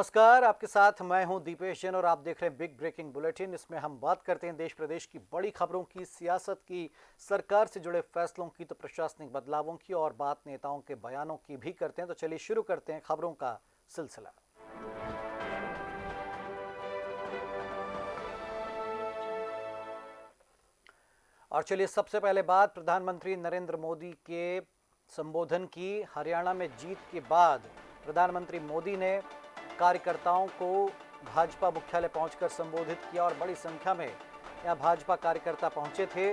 नमस्कार, आपके साथ मैं हूं दीपेश जैन और आप देख रहे हैं बिग ब्रेकिंग बुलेटिन। इसमें हम बात करते हैं देश प्रदेश की बड़ी खबरों की, सियासत की, सरकार से जुड़े फैसलों की, तो प्रशासनिक बदलावों की और बात नेताओं के बयानों की भी करते हैं। तो चलिए शुरू करते हैं खबरों का सिलसिला। और चलिए सबसे पहले बात प्रधानमंत्री नरेंद्र मोदी के संबोधन की। हरियाणा में जीत के बाद प्रधानमंत्री मोदी ने कार्यकर्ताओं को भाजपा मुख्यालय पहुंचकर संबोधित किया और बड़ी संख्या में यहां भाजपा कार्यकर्ता पहुंचे थे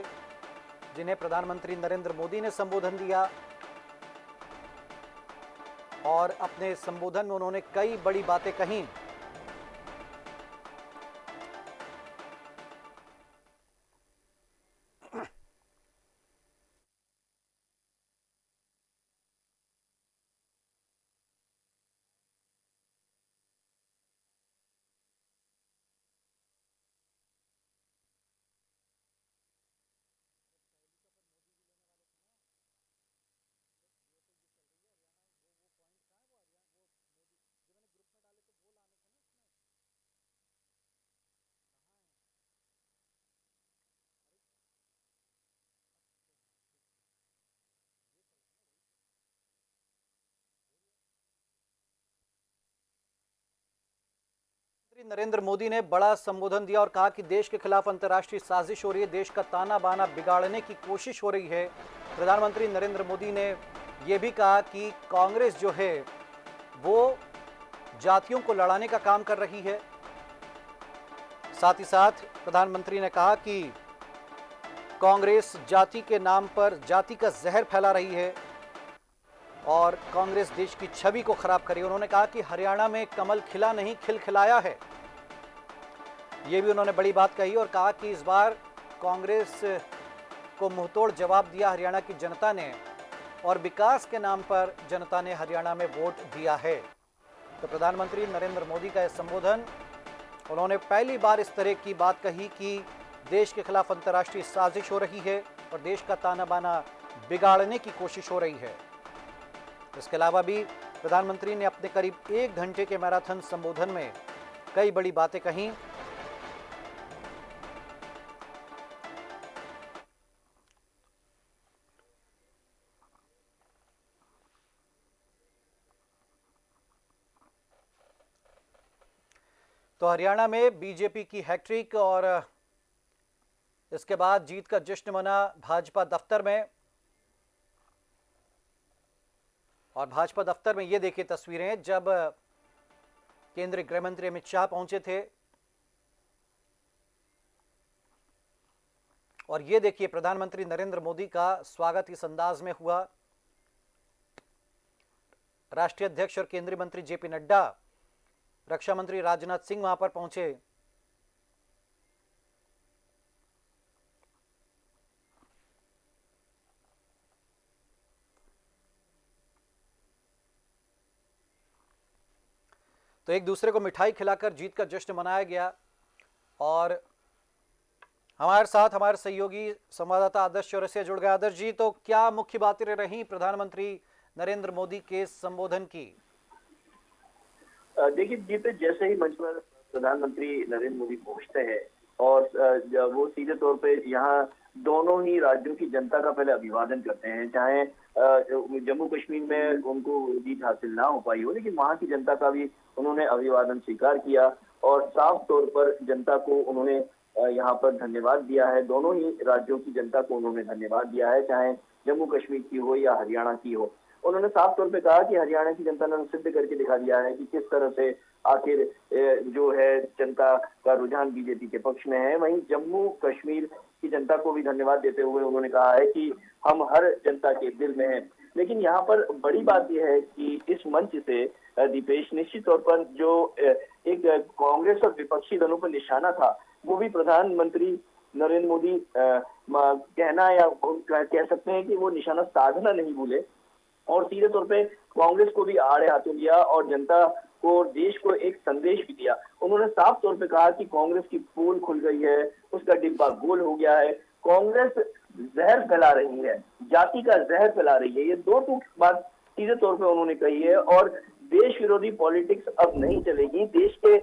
जिन्हें प्रधानमंत्री नरेंद्र मोदी ने संबोधन दिया। और अपने संबोधन में उन्होंने कई बड़ी बातें कहीं। नरेंद्र मोदी ने बड़ा संबोधन दिया और कहा कि देश के खिलाफ अंतर्राष्ट्रीय साजिश हो रही है, देश का ताना बाना बिगाड़ने की कोशिश हो रही है। प्रधानमंत्री नरेंद्र मोदी ने यह भी कहा कि कांग्रेस जो है वो जातियों को लड़ाने का काम कर रही है। साथ ही साथ प्रधानमंत्री ने कहा कि कांग्रेस जाति के नाम पर जाति का जहर फैला रही है और कांग्रेस देश की छवि को खराब करी। उन्होंने कहा कि हरियाणा में कमल खिला नहीं खिलखिलाया है। ये भी उन्होंने बड़ी बात कही और कहा कि इस बार कांग्रेस को मुंहतोड़ जवाब दिया हरियाणा की जनता ने और विकास के नाम पर जनता ने हरियाणा में वोट दिया है। तो प्रधानमंत्री नरेंद्र मोदी का यह संबोधन, उन्होंने पहली बार इस तरह की बात कही कि देश के खिलाफ अंतर्राष्ट्रीय साजिश हो रही है और देश का ताना बाना बिगाड़ने की कोशिश हो रही है। इसके अलावा भी प्रधानमंत्री ने अपने करीब 1 घंटे के मैराथन संबोधन में कई बड़ी बातें कहीं। तो हरियाणा में बीजेपी की हैट्रिक और इसके बाद जीत का जश्न मना भाजपा दफ्तर में। और भाजपा दफ्तर में ये देखिए तस्वीरें जब केंद्रीय गृह मंत्री अमित शाह पहुंचे थे। और ये देखिए प्रधानमंत्री नरेंद्र मोदी का स्वागत इस अंदाज में हुआ। राष्ट्रीय अध्यक्ष और केंद्रीय मंत्री जेपी नड्डा, रक्षा मंत्री राजनाथ सिंह वहां पर पहुंचे। तो एक दूसरे को मिठाई खिलाकर जीत का जश्न मनाया गया। और हमारे साथ हमारे सहयोगी संवाददाता आदर्श चौरसिया जुड़ गए। आदर्श जी, तो क्या मुख्य बातें रही प्रधानमंत्री नरेंद्र मोदी के संबोधन की? देखिए जीते जैसे ही मंच पर प्रधानमंत्री नरेंद्र मोदी पहुंचते हैं और वो सीधे तौर पे यहाँ दोनों ही राज्यों की जनता का पहले अभिवादन करते हैं। चाहे जम्मू कश्मीर में उनको जीत हासिल ना हो पाई हो, लेकिन वहाँ की जनता का भी उन्होंने अभिवादन स्वीकार किया और साफ तौर पर जनता को उन्होंने यहाँ पर धन्यवाद दिया है। दोनों ही राज्यों की जनता को उन्होंने धन्यवाद दिया है, चाहे जम्मू कश्मीर की हो या हरियाणा की हो। उन्होंने साफ तौर पे कहा कि हरियाणा की जनता ने सिद्ध करके दिखा दिया है कि किस तरह से आखिर जो है जनता का रुझान बीजेपी के पक्ष में है। वहीं जम्मू कश्मीर की जनता को भी धन्यवाद देते हुए उन्होंने कहा है कि हम हर जनता के दिल में हैं। लेकिन यहाँ पर बड़ी बात यह है कि इस मंच से दीपेश, निश्चित तौर पर जो एक कांग्रेस और विपक्षी दलों पर निशाना था, वो भी प्रधानमंत्री नरेंद्र मोदी कहना या कह सकते हैं कि वो निशाना साधना नहीं भूले और सीधे तौर पे कांग्रेस को भी आड़े हाथों लिया और जनता को, देश को एक संदेश भी दिया। उन्होंने साफ तौर पे कहा कि कांग्रेस की पोल खुल गई है, उसका डिब्बा गोल हो गया है, कांग्रेस जहर फैला रही है, जाति का जहर फैला रही है। ये दो टूक बात सीधे तौर पे उन्होंने कही है और देश विरोधी पॉलिटिक्स अब नहीं चलेगी। देश के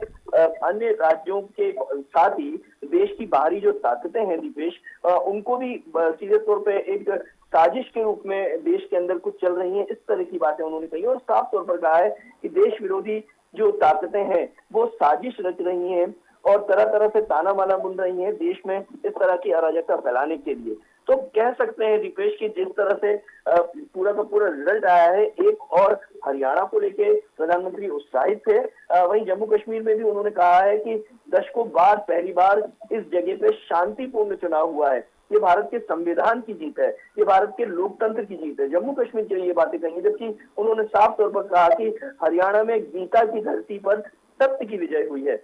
अन्य राज्यों के साथ ही देश की बाहरी जो ताकतें हैं दीपेश, उनको भी सीधे तौर पे एक साजिश के रूप में देश के अंदर कुछ चल रही है, इस तरह की बातें उन्होंने कही और साफ तौर पर कहा है कि देश विरोधी जो ताकतें हैं वो साजिश रच रही हैं और तरह तरह से ताना बाना बुन रही हैं देश में इस तरह की अराजकता फैलाने के लिए। तो कह सकते हैं दीपेश की जिस तरह से पूरा का पूरा रिजल्ट आया है, एक और हरियाणा को लेके प्रधानमंत्री उत्साहित थे, वहीं जम्मू कश्मीर में भी उन्होंने कहा है कि दशकों बाद पहली बार इस जगह पे शांतिपूर्ण चुनाव हुआ है। ये भारत के संविधान की जीत है, ये भारत के लोकतंत्र की जीत है। जम्मू कश्मीर के लिए ये बातें कही, जबकि उन्होंने साफ तौर पर कहा कि हरियाणा में गीता की धरती पर सत्य की विजय हुई है।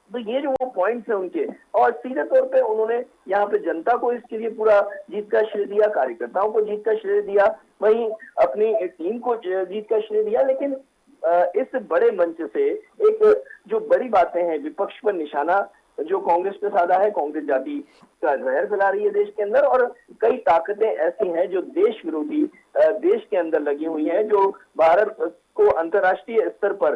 तो ये जो वो पॉइंट्स हैं उनके, और सीधे तौर पे उन्होंने यहाँ पे जनता को इसके लिए पूरा जीत का श्रेय दिया, कार्यकर्ताओं को जीत का श्रेय दिया, वहीं अपनी टीम को जीत का श्रेय दिया। लेकिन इस बड़े मंच से एक जो बड़ी बातें हैं, विपक्ष पर निशाना जो कांग्रेस पे साधा है, कांग्रेस जाति का जहर फैला रही है देश के अंदर, और कई ताकतें ऐसी हैं जो देश विरोधी देश के अंदर लगी हुई हैं, जो भारत को अंतर्राष्ट्रीय स्तर पर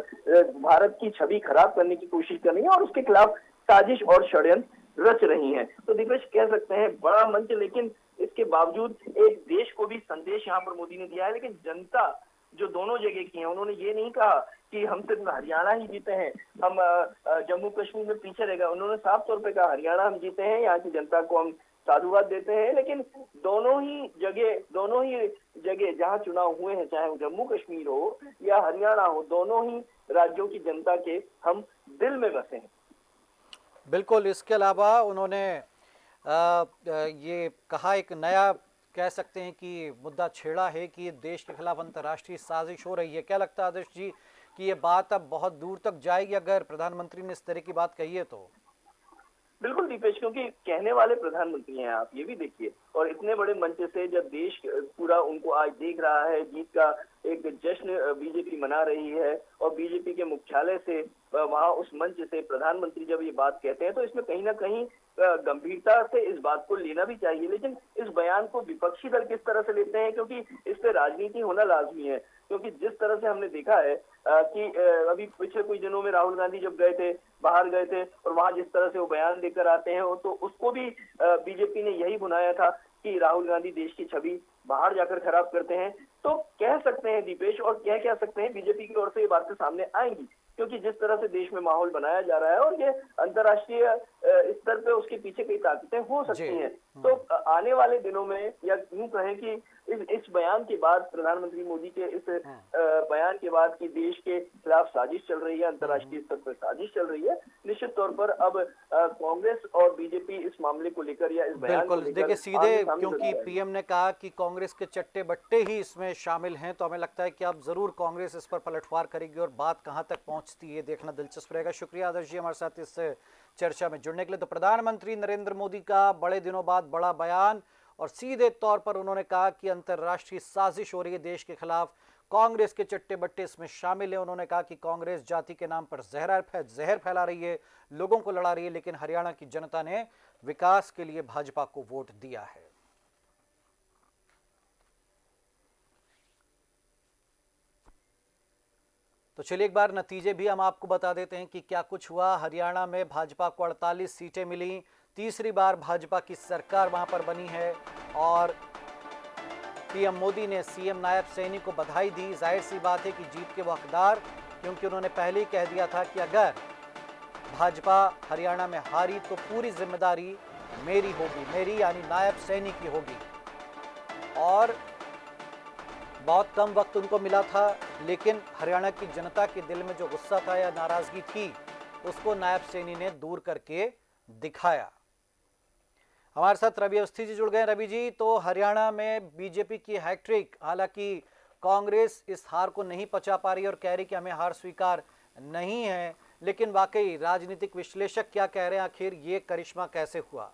भारत की छवि खराब करने की कोशिश कर रही है और उसके खिलाफ साजिश और षड्यंत्र रच रही हैं। तो दीपेश कह सकते हैं बड़ा मंच, लेकिन इसके बावजूद एक देश को भी संदेश यहाँ पर मोदी ने दिया है। लेकिन जनता जो दोनों जगह की है, उन्होंने ये नहीं कहा कि हम सिर्फ हरियाणा ही जीते हैं, हम जम्मू कश्मीर में पीछे रह गए। उन्होंने साफ तौर पे कहा हरियाणा हम जीते हैं, यहाँ की जनता को हम साधुवाद देते हैं। लेकिन दोनों ही जगह जहां चुनाव हुए हैं, चाहे वो जम्मू कश्मीर हो या हरियाणा हो, दोनों ही राज्यों की जनता के हम दिल में बसे हैं। बिल्कुल। इसके अलावा उन्होंने ये कहा, एक नया कह सकते हैं कि मुद्दा छेड़ा है कि देश के खिलाफ अंतर्राष्ट्रीय साजिश हो रही है। क्या लगता है आदर्श जी कि ये बात अब बहुत दूर तक जाएगी अगर प्रधानमंत्री ने इस तरह की बात कही है तो? बिल्कुल दीपेश, क्योंकि कहने वाले प्रधानमंत्री हैं, आप ये भी देखिए, और इतने बड़े मंच से जब देश पूरा उनको आज देख रहा है, जीत का एक जश्न बीजेपी मना रही है, और बीजेपी के मुख्यालय से वहां उस मंच से प्रधानमंत्री जब ये बात कहते हैं तो इसमें कहीं ना कहीं गंभीरता से इस बात को लेना भी चाहिए। लेकिन इस बयान को विपक्षी दल किस तरह से लेते हैं, क्योंकि इस पे राजनीति होना लाजमी है। क्योंकि जिस तरह से हमने देखा है कि अभी पिछले कुछ दिनों में राहुल गांधी जब गए थे, बाहर गए थे, और वहां जिस तरह से वो बयान देकर आते हैं, तो उसको भी बीजेपी ने यही बुनाया था कि राहुल गांधी देश की छवि बाहर जाकर खराब करते हैं। तो कह सकते हैं दीपेश, और क्या सकते हैं, बीजेपी की ओर से ये बातें सामने आएंगी, क्योंकि जिस तरह से देश में माहौल बनाया जा रहा है और ये अंतर्राष्ट्रीय स्तर पे उसके पीछे कई ताकतें हो सकती हैं। तो आने वाले दिनों में, या यूं कहें कि इस बयान के बाद, प्रधानमंत्री मोदी के इस बयान के बाद कि देश के खिलाफ साजिश चल रही है, अंतर्राष्ट्रीय स्तर पर साजिश चल रही है, निश्चित तौर पर अब कांग्रेस और बीजेपी इस मामले को लेकर या इस बयान को लेकर देखिए सीधे, क्योंकि पीएम ने कहा कि कांग्रेस के चट्टे बट्टे ही इसमें शामिल हैं, तो हमें लगता है कि अब जरूर कांग्रेस इस पर पलटवार करेगी और बात कहां तक पहुंचती है देखना दिलचस्प रहेगा। शुक्रिया आदर्श जी हमारे साथ इस चर्चा में जुड़ने के लिए। तो प्रधानमंत्री नरेंद्र मोदी का बड़े दिनों बाद बड़ा बयान, और सीधे तौर पर उन्होंने कहा कि अंतर्राष्ट्रीय साजिश हो रही है देश के खिलाफ, कांग्रेस के चट्टे बट्टे इसमें शामिल है। उन्होंने कहा कि कांग्रेस जाति के नाम पर जहर फैला रही है, लोगों को लड़ा रही है, लेकिन हरियाणा की जनता ने विकास के लिए भाजपा को वोट दिया है। तो चलिए एक बार नतीजे भी हम आपको बता देते हैं कि क्या कुछ हुआ। हरियाणा में भाजपा को 48 सीटें मिली, तीसरी बार भाजपा की सरकार वहां पर बनी है, और पीएम मोदी ने सीएम नायब सैनी को बधाई दी। जाहिर सी बात है कि जीत के वो हकदार, क्योंकि उन्होंने पहले ही कह दिया था कि अगर भाजपा हरियाणा में हारी तो पूरी जिम्मेदारी मेरी होगी, मेरी यानी नायब सैनी की होगी। और बहुत कम वक्त उनको मिला था, लेकिन हरियाणा की जनता के दिल में जो गुस्सा था या नाराजगी थी, उसको नायब सैनी ने दूर करके दिखाया। हमारे साथ रवि अवस्थी जी जुड़ गए। रवि जी, तो हरियाणा में बीजेपी की हैट्रिक, हालांकि कांग्रेस इस हार को नहीं पचा पा रही और कह रही कि हमें हार स्वीकार नहीं है, लेकिन वाकई राजनीतिक विश्लेषक क्या कह रहे हैं, आखिर ये करिश्मा कैसे हुआ?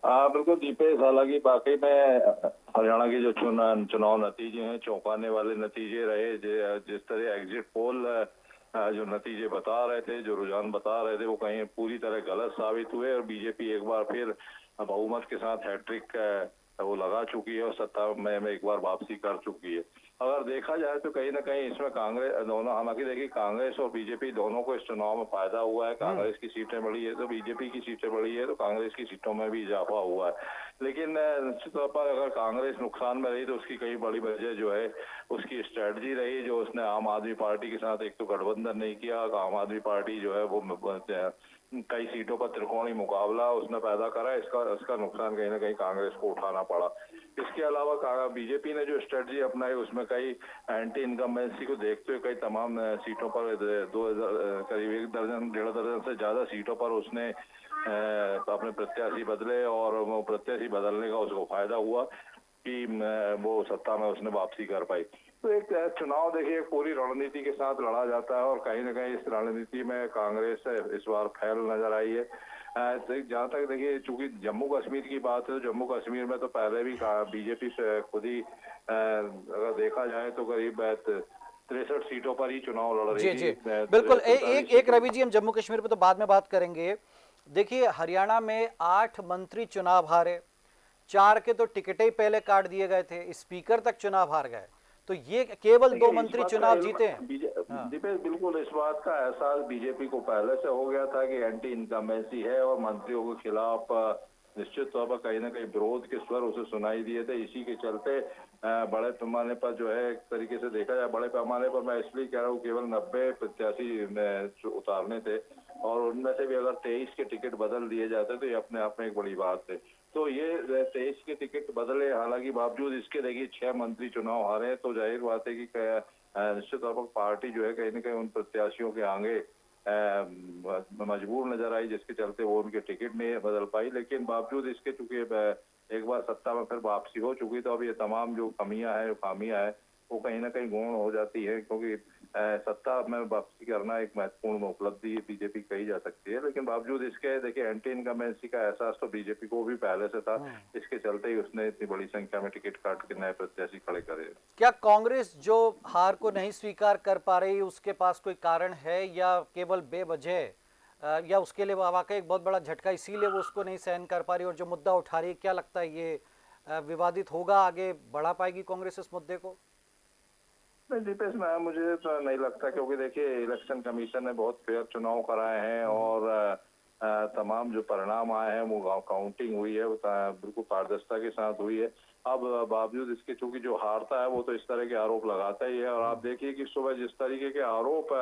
बिल्कुल दीपेश, हालांकि वाकई में हरियाणा के जो चुनाव नतीजे हैं चौंकाने वाले नतीजे रहे। जिस तरह एग्जिट पोल जो नतीजे बता रहे थे, जो रुझान बता रहे थे, वो कहीं पूरी तरह गलत साबित हुए और बीजेपी एक बार फिर बहुमत के साथ हैट्रिक वो लगा चुकी है और सत्ता में एक बार वापसी कर चुकी है। अगर देखा जाए तो कहीं ना कहीं इसमें कांग्रेस दोनों, हालांकि देखिए कांग्रेस और बीजेपी दोनों को इस चुनाव में फायदा हुआ है। कांग्रेस की सीटें बढ़ी है तो बीजेपी की सीटें बढ़ी है, तो कांग्रेस की सीटों में भी इजाफा हुआ है। लेकिन निश्चित तौर पर अगर कांग्रेस नुकसान में रही तो उसकी कई बड़ी वजह जो है उसकी स्ट्रेटजी रही, जो उसने आम आदमी पार्टी के साथ एक तो गठबंधन नहीं किया। आम आदमी पार्टी जो है वो कई सीटों पर त्रिकोणीय मुकाबला उसने पैदा करा, इसका नुकसान कहीं ना कहीं कांग्रेस को उठाना पड़ा। इसके अलावा बीजेपी ने जो स्ट्रेटजी अपनाई उसमें कई एंटी इनकम्बेंसी को देखते हुए कई तमाम सीटों पर करीब 1 दर्जन 1.5 दर्जन से ज्यादा सीटों पर उसने अपने प्रत्याशी बदले, और वो प्रत्याशी बदलने का उसको फायदा हुआ कि वो सत्ता में उसने वापसी कर पाई। तो एक चुनाव देखिए पूरी रणनीति के साथ लड़ा जाता है, और कहीं ना कहीं इस रणनीति में कांग्रेस इस बार फैल नजर आई है। जहाँ तक देखिए चूंकि जम्मू कश्मीर की बात है, तो जम्मू कश्मीर में तो पहले भी बीजेपी से खुद ही अगर देखा जाए तो करीब 63 सीटों पर ही चुनाव लड़ रही जी थी। बिल्कुल। एक रवि जी, हम जम्मू कश्मीर पे तो बाद में बात करेंगे। देखिए हरियाणा में 8 मंत्री चुनाव हारे, 4 के तो टिकट ही पहले काट दिए गए थे, स्पीकर तक चुनाव हार गए, तो ये केवल 2 मंत्री चुनाव जीते हैं। दीपेश, बिल्कुल इस बात का एहसास बीजेपी को पहले से हो गया था कि एंटी इनकम्बेंसी है, और मंत्रियों के खिलाफ निश्चित तौर पर कहीं ना कहीं विरोध के स्वर उसे सुनाई दिए थे। इसी के चलते बड़े पैमाने पर जो है एक तरीके से देखा जाए, बड़े पैमाने पर मैं इसलिए कह रहा हूँ केवल 90 प्रत्याशी उतारने थे, और उनमें से भी अगर 23 के टिकट बदल दिए जाते तो ये अपने आप में एक बड़ी बात है। तो ये 23 के टिकट बदले, हालांकि बावजूद इसके देखिए 6 मंत्री चुनाव हारे, तो जाहिर बात है कि निश्चित तौर पर पार्टी जो है कहीं ना कहीं उन प्रत्याशियों के आगे मजबूर नजर आई, जिसके चलते वो उनके टिकट नहीं बदल पाई। लेकिन बावजूद इसके चूंकि एक बार सत्ता में फिर वापसी हो चुकी, तो अब ये तमाम जो कमियां हैं, जो खामियां हैं, वो कहीं ना कहीं गौण हो जाती है, क्योंकि सत्ता में वापसी करना एक महत्वपूर्ण उपलब्धि बीजेपी कही जा सकती है। लेकिन बावजूद इसके देखिए एंटी इनकम्बेंसी का एहसास तो बीजेपी को भी पहले से था, इसके चलते ही उसने इतनी बड़ी संख्या में टिकट काट के नए प्रत्याशी खड़े करे। क्या कांग्रेस जो हार को नहीं स्वीकार कर पा रही, उसके पास कोई कारण है, या केवल बेवजह, या उसके लिए वाकई एक बहुत बड़ा झटका इसीलिए वो उसको नहीं सहन कर पा रही, और जो मुद्दा उठा रही है, क्या लगता है ये विवादित होगा, आगे बढ़ा पाएगी कांग्रेस इस मुद्दे को? नहीं दीपेश, मुझे तो नहीं लगता, क्योंकि देखिए इलेक्शन कमीशन ने बहुत फेयर चुनाव कराए हैं, और तमाम जो परिणाम आए हैं वो काउंटिंग हुई है, बिल्कुल पारदर्शिता के साथ हुई है। अब बावजूद इसके चूंकि जो हारता है वो तो इस तरह के आरोप लगाता ही है, और आप देखिए कि सुबह जिस तरीके के आरोप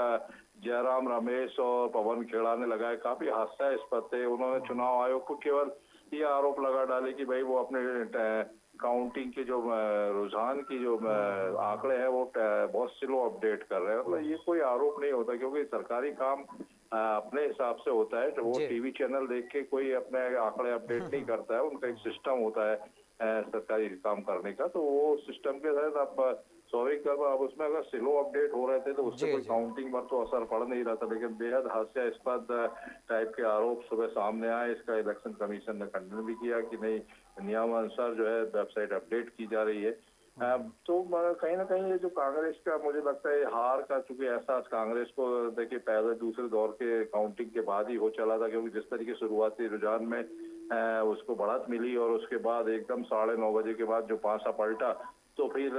जयराम रमेश और पवन खेड़ा ने लगाए, काफी हास्यास्पद थे। उन्होंने चुनाव आयोग को केवल ये आरोप लगा डाले कि भाई वो अपने काउंटिंग के जो रुझान की जो आंकड़े हैं वो बहुत स्लो अपडेट कर रहे हैं। मतलब ये कोई आरोप नहीं होता, क्योंकि सरकारी काम अपने हिसाब से होता है। तो वो टीवी चैनल देख के कोई अपने आंकड़े अपडेट नहीं करता है, उनका एक सिस्टम होता है सरकारी काम करने का। तो वो सिस्टम के तहत आप स्वाभाविक तौर पर अब उसमें अगर स्लो अपडेट हो रहे थे तो उससे कोई काउंटिंग पर तो असर पड़ नहीं रहा था, लेकिन बेहद हास्यास्पद टाइप के आरोप सुबह सामने आए। इसका इलेक्शन कमीशन ने खंडन भी किया कि नहीं, नियमानुसार जो है वेबसाइट अपडेट की जा रही है। तो कहीं ना कहीं ये जो कांग्रेस का, मुझे लगता है हार का चूंकि एहसास कांग्रेस को देखिए पहले दूसरे दौर के काउंटिंग के बाद ही हो चला था, क्योंकि जिस तरीके शुरुआती रुझान में उसको बढ़त मिली, और उसके बाद एकदम 9:30 बजे के बाद जो पासा पलटा, तो फिर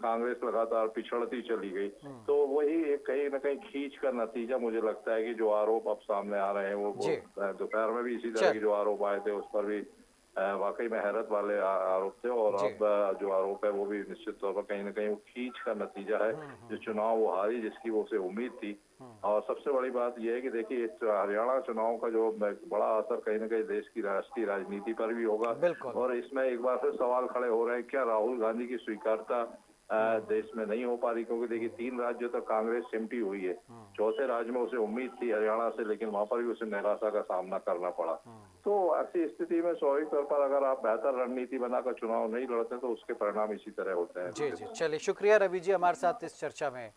कांग्रेस लगातार पिछड़ती चली गई। तो वही एक कहीं ना कहीं खींच का नतीजा मुझे लगता है कि जो आरोप अब सामने आ रहे हैं वो दोपहर में भी इसी तरह के जो आरोप आए थे उस पर भी वाकई में हैरत वाले आरोप थे, और अब जो आरोप है वो भी निश्चित तौर पर कहीं ना कहीं वो खींच का नतीजा है। जो चुनाव वो हारी जिसकी वो उसे उम्मीद थी। और सबसे बड़ी बात यह है कि देखिए हरियाणा चुनाव का जो बड़ा असर कहीं ना कहीं देश की राष्ट्रीय राजनीति पर भी होगा, और इसमें एक बार फिर सवाल खड़े हो रहे हैं, क्या राहुल गांधी की स्वीकारता देश में नहीं हो पा रही, क्योंकि देखिए 3 राज्यों तक कांग्रेस सिमटी हुई है, चौथे राज्य में उसे उम्मीद थी हरियाणा से, लेकिन वहां पर भी उसे निराशा का सामना करना पड़ा। तो ऐसी स्थिति में स्वाभाविक तौर पर अगर आप बेहतर रणनीति बनाकर चुनाव नहीं लड़ते तो उसके परिणाम इसी तरह होते हैं। जी जी, चलिए शुक्रिया रवि जी हमारे साथ इस चर्चा में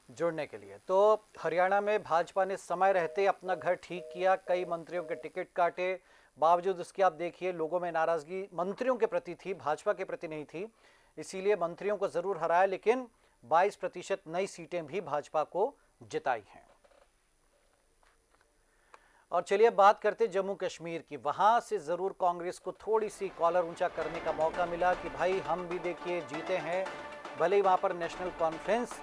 जुड़ने के लिए। तो हरियाणा में भाजपा ने समय रहते अपना घर ठीक किया, कई मंत्रियों के टिकट काटे, बावजूद उसके आप देखिए लोगों में नाराजगी मंत्रियों के प्रति थी, भाजपा के प्रति नहीं थी, इसीलिए मंत्रियों को जरूर हराया, लेकिन 22% नई सीटें भी भाजपा को जिताई हैं। और चलिए बात करते जम्मू कश्मीर की। वहां से जरूर कांग्रेस को थोड़ी सी कॉलर ऊंचा करने का मौका मिला कि भाई हम भी देखिए जीते हैं, भले ही वहाँ पर नेशनल कॉन्फ्रेंस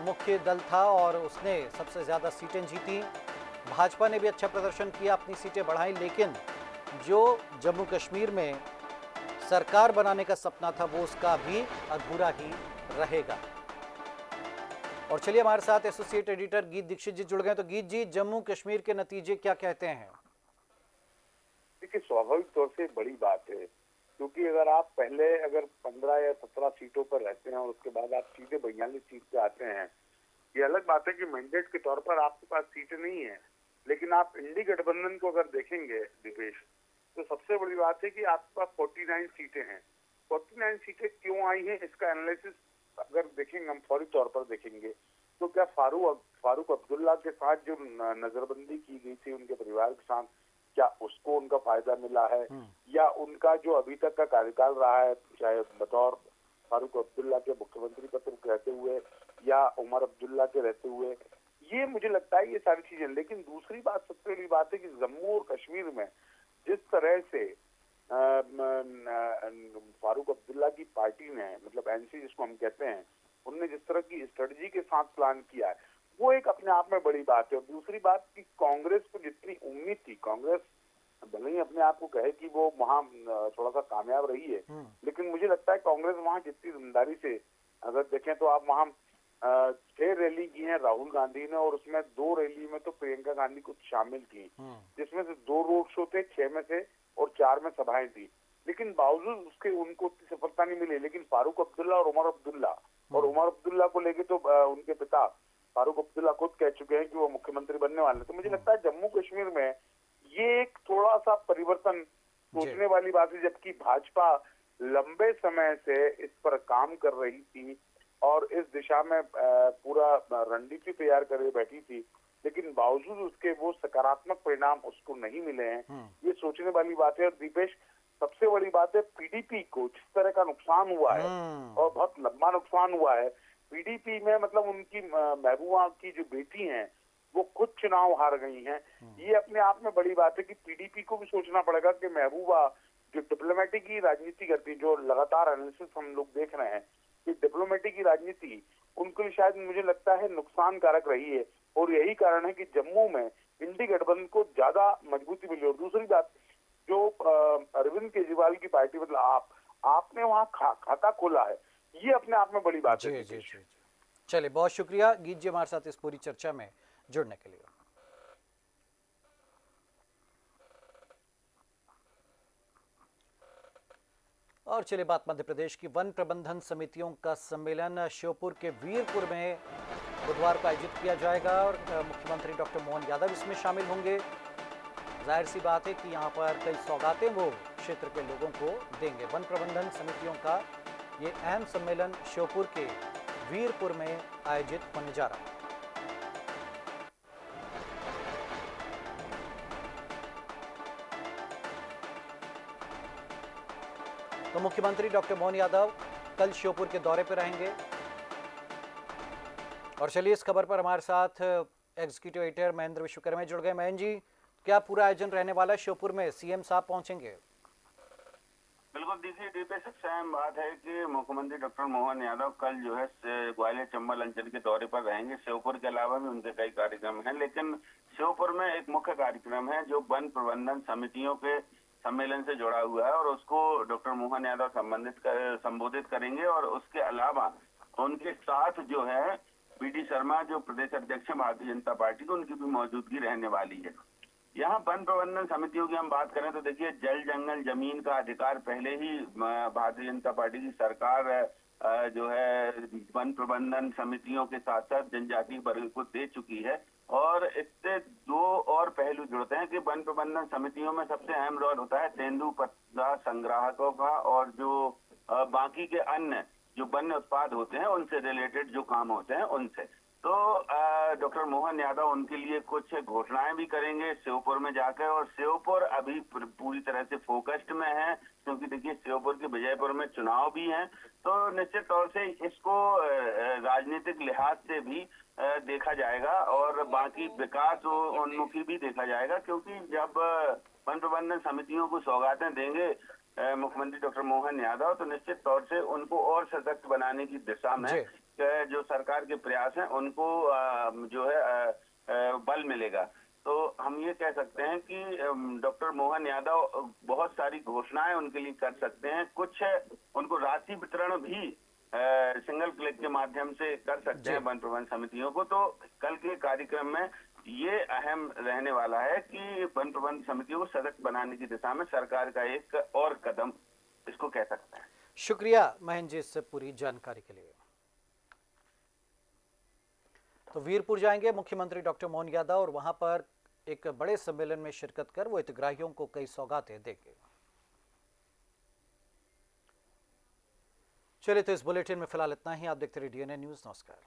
मुख्य दल था और उसने सबसे ज़्यादा सीटें जीती, भाजपा ने भी अच्छा प्रदर्शन किया, अपनी सीटें बढ़ाई, लेकिन जो जम्मू कश्मीर में सरकार बनाने का सपना था वो उसका भी अधूरा ही रहेगा। और चलिए हमारे साथ एसोसिएट एडिटर गीत दीक्षित जी जुड़ गए। तो गीत जी, जम्मू कश्मीर के नतीजे क्या कहते हैं? देखिए, स्वाभाविक तौर से बड़ी बात है, क्योंकि अगर 15 या 17 सीटों पर रहते हैं और उसके बाद आप सीधे 42 सीट पे आते हैं, ये अलग बात है कि मैंडेट के तौर पर आपके पास सीटें नहीं है। लेकिन आप इंडी गठबंधन को अगर देखेंगे दीपेश, तो सबसे बड़ी बात है कि आपके पास 49 सीटें हैं। 49 सीटें क्यों आई हैं, इसका एनालिसिस अगर देखेंगे, हम फौरी तौर पर देखेंगे, तो क्या फारूक अब्दुल्ला के साथ जो नजरबंदी की गई थी उनके परिवार के साथ, क्या उसको उनका फायदा मिला है, या उनका जो अभी तक का कार्यकाल रहा है, चाहे बतौर फारूक अब्दुल्ला के मुख्यमंत्री पद पर रहते हुए या उमर अब्दुल्ला के रहते हुए, ये मुझे लगता है ये सारी चीजें। लेकिन दूसरी बात, सबसे बड़ी बात है कि जम्मू और कश्मीर में जिस तरह से फारूक अब्दुल्ला की पार्टी ने, मतलब एनसी जिसको हम कहते हैं, उनने जिस तरह की स्ट्रेटजी के साथ प्लान किया है, वो एक अपने आप में बड़ी बात है। और दूसरी बात कि कांग्रेस को जितनी उम्मीद थी, कांग्रेस भले ही अपने आप को कहे कि वो वहां थोड़ा सा कामयाब रही है, लेकिन मुझे लगता है कांग्रेस वहां जितनी ईमानदारी से अगर देखें तो आप वहां 6 रैली की है राहुल गांधी ने, और उसमें 2 रैली में तो प्रियंका गांधी को शामिल की, जिसमें से 2 रोड शो थे 6 में से, और 4 में सभाएं थी। लेकिन बावजूद उसके उनको उतनी सफलता नहीं मिली। लेकिन फारूक अब्दुल्ला और उमर अब्दुल्ला को लेके तो उनके पिता फारूक अब्दुल्ला खुद कह चुके हैं कि वो मुख्यमंत्री बनने वाले हैं। तो मुझे लगता है जम्मू कश्मीर में ये एक थोड़ा सा परिवर्तन सोचने वाली बात है, जबकि भाजपा लंबे समय से इस पर काम कर रही थी और इस दिशा में पूरा रणनीति तैयार करके बैठी थी, लेकिन बावजूद उसके वो सकारात्मक परिणाम उसको नहीं मिले हैं। ये सोचने वाली बात है। और दीपेश, सबसे बड़ी बात है पीडीपी को जिस तरह का नुकसान हुआ है, और बहुत लंबा नुकसान हुआ है पीडीपी में, मतलब उनकी महबूबा की जो बेटी हैं वो खुद चुनाव हार गई हैं। ये अपने आप में बड़ी बात है कि पीडीपी को भी सोचना पड़ेगा कि महबूबा जो डिप्लोमेटिक की राजनीति करती, जो लगातार एनालिसिस हम लोग देख रहे हैं कि डिप्लोमेटिक की राजनीति उनके लिए शायद मुझे लगता है नुकसान कारक रही है, और यही कारण है कि जम्मू में इंडी गठबंधन को ज्यादा मजबूती मिली। और दूसरी बात, जो अरविंद केजरीवाल की पार्टी, मतलब आपने वहां खाता खोला है, ये अपने आप में बड़ी बात है। जी। चलिए, बहुत शुक्रिया गीत जी हमारे साथ इस पूरी चर्चा में जुड़ने के लिए। और चलिए बात मध्य प्रदेश की। वन प्रबंधन समितियों का सम्मेलन श्योपुर के वीरपुर में बुधवार को आयोजित किया जाएगा और मुख्यमंत्री डॉक्टर मोहन यादव इसमें शामिल होंगे। जाहिर सी बात है कि यहाँ पर कई सौगातें वो क्षेत्र के लोगों को देंगे। वन प्रबंधन समितियों का ये अहम सम्मेलन श्योपुर के वीरपुर में आयोजित होने जा रहा है। तो मुख्यमंत्री डॉक्टर मोहन यादव कल श्योपुर के दौरे पर रहेंगे। और चलिए इस खबर पर हमारे साथ एग्जीक्यूटिव एडिटर महेंद्र विश्वकर्मा जुड़ गए। महेंद्र जी, क्या पूरा आयोजन रहने वाला है? श्योपुर में सीएम साहब पहुंचेंगे? बिल्कुल, देखिए दीपेश, सबसे अहम बात है कि मुख्यमंत्री डॉक्टर मोहन यादव कल जो है ग्वालियर चंबल अंचल के दौरे पर रहेंगे। श्योपुर के अलावा भी उनके कई कार्यक्रम हैं, लेकिन श्योपुर में एक मुख्य कार्यक्रम है जो वन प्रबंधन समितियों के सम्मेलन से जुड़ा हुआ है, और उसको डॉक्टर मोहन यादव संबोधित करेंगे। और उसके अलावा उनके साथ जो है बीडी शर्मा, जो प्रदेश अध्यक्ष है भारतीय जनता पार्टी की, उनकी भी मौजूदगी रहने वाली है। यहाँ वन प्रबंधन समितियों की हम बात करें तो देखिए, जल जंगल जमीन का अधिकार पहले ही भारतीय जनता पार्टी की सरकार जो है वन प्रबंधन समितियों के साथ साथ जनजातीय वर्ग को दे चुकी है। और इससे 2 और पहलू जुड़ते हैं कि वन प्रबंधन समितियों में सबसे अहम रोल होता है तेंदुपत्ता संग्राहकों का, और जो बाकी के अन्य जो वन्य उत्पाद होते हैं उनसे रिलेटेड जो काम होते हैं उनसे। तो डॉक्टर मोहन यादव उनके लिए कुछ घोषणाएं भी करेंगे श्योपुर में जाकर। और श्योपुर अभी पूरी तरह से फोकस्ड में है, क्योंकि देखिए श्योपुर के विजयपुर में चुनाव भी हैं, तो निश्चित तौर से इसको राजनीतिक लिहाज से भी देखा जाएगा और बाकी विकास उन्मुखी भी देखा जाएगा। क्योंकि जब वन प्रबंधन समितियों को सौगातें देंगे मुख्यमंत्री डॉक्टर मोहन यादव, तो निश्चित तौर से उनको और सशक्त बनाने की दिशा में जी। जो सरकार के प्रयास हैं उनको जो है बल मिलेगा। तो हम ये कह सकते हैं कि डॉक्टर मोहन यादव बहुत सारी घोषणाएं उनके लिए कर सकते हैं, कुछ उनको राशि वितरण भी सिंगल क्लिक के माध्यम से कर सकते हैं वन प्रबंध समितियों को। तो कल के कार्यक्रम में ये अहम रहने वाला है कि वन प्रबंध समितियों को सशक्त बनाने की दिशा में सरकार का एक और कदम इसको कह सकते हैं। शुक्रिया महेंद्र जी इससे पूरी जानकारी के लिए। तो वीरपुर जाएंगे मुख्यमंत्री डॉक्टर मोहन यादव और वहां पर एक बड़े सम्मेलन में शिरकत कर वो हितग्राहियों को कई सौगातें देंगे। चलिए तो इस बुलेटिन में फिलहाल इतना ही। आप देखते रहिए डीएनए न्यूज़। नमस्कार।